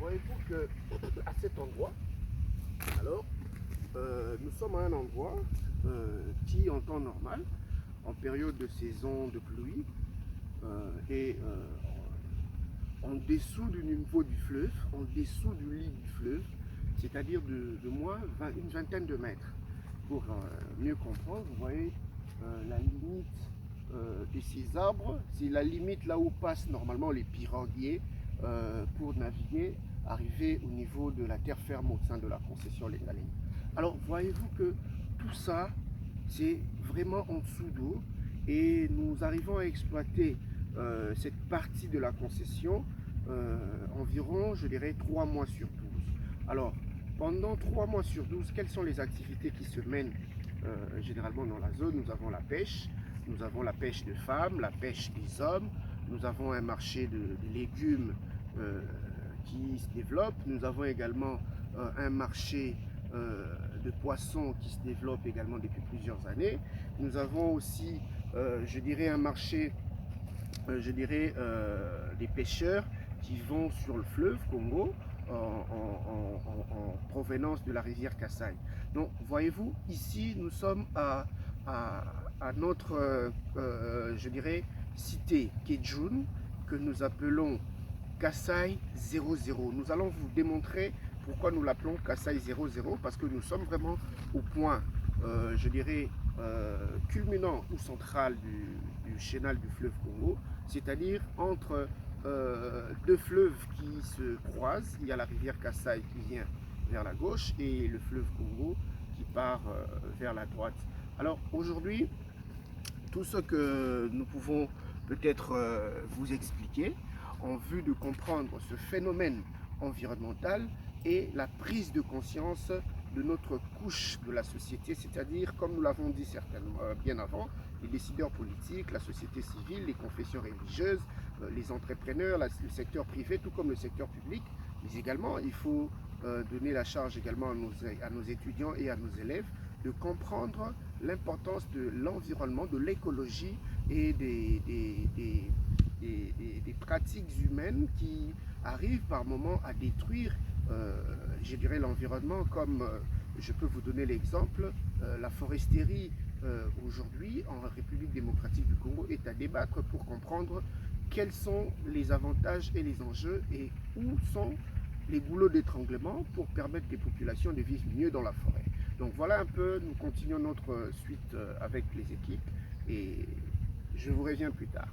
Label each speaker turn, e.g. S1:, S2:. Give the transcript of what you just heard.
S1: voyez-vous que à cet endroit, alors, nous sommes à un endroit qui, en temps normal, en période de saison de pluie, est en dessous du niveau du fleuve, en dessous du lit du fleuve, c'est-à-dire de moins une vingtaine de mètres. Pour mieux comprendre, vous voyez la limite de ces arbres, c'est la limite là où passent normalement les piroguiers pour naviguer, arriver au niveau de la terre ferme au sein de la concession Lengaleng. Alors voyez-vous que tout ça, c'est vraiment en dessous d'eau et nous arrivons à exploiter cette partie de la concession environ, je dirais, 3 mois sur 12. Alors, pendant 3 mois sur 12, quelles sont les activités qui se mènent généralement dans la zone? Nous avons la pêche de femmes, la pêche des hommes, nous avons un marché de légumes qui se développe, nous avons également un marché de poissons qui se développe également depuis plusieurs années. Nous avons aussi, je dirais, un marché, des pêcheurs qui vont sur le fleuve Congo en provenance de la rivière Kassai. Donc, voyez-vous, ici, nous sommes à notre, je dirais, cité Kejun, que nous appelons Kassai 00. Nous allons vous démontrer pourquoi nous l'appelons Kassai 00, parce que nous sommes vraiment au point, je dirais, culminant ou central du chénal du fleuve Congo, c'est-à-dire entre deux fleuves qui se croisent. Il y a la rivière Kassai qui vient vers la gauche et le fleuve Congo qui part vers la droite. Alors aujourd'hui, tout ce que nous pouvons peut-être vous expliquer en vue de comprendre ce phénomène environnemental et la prise de conscience de notre couche de la société, c'est-à-dire, comme nous l'avons dit certainement bien avant, les décideurs politiques, la société civile, les confessions religieuses, les entrepreneurs, le secteur privé, tout comme le secteur public. Mais également, il faut donner la charge également à nos étudiants et à nos élèves de comprendre l'importance de l'environnement, de l'écologie et des pratiques humaines qui arrivent par moments à détruire, je dirais, l'environnement, comme je peux vous donner l'exemple, la foresterie aujourd'hui en République démocratique du Congo est à débattre pour comprendre quels sont les avantages et les enjeux et où sont les goulots d'étranglement pour permettre des populations de vivre mieux dans la forêt. Donc voilà un peu, nous continuons notre suite avec les équipes et je vous reviens plus tard.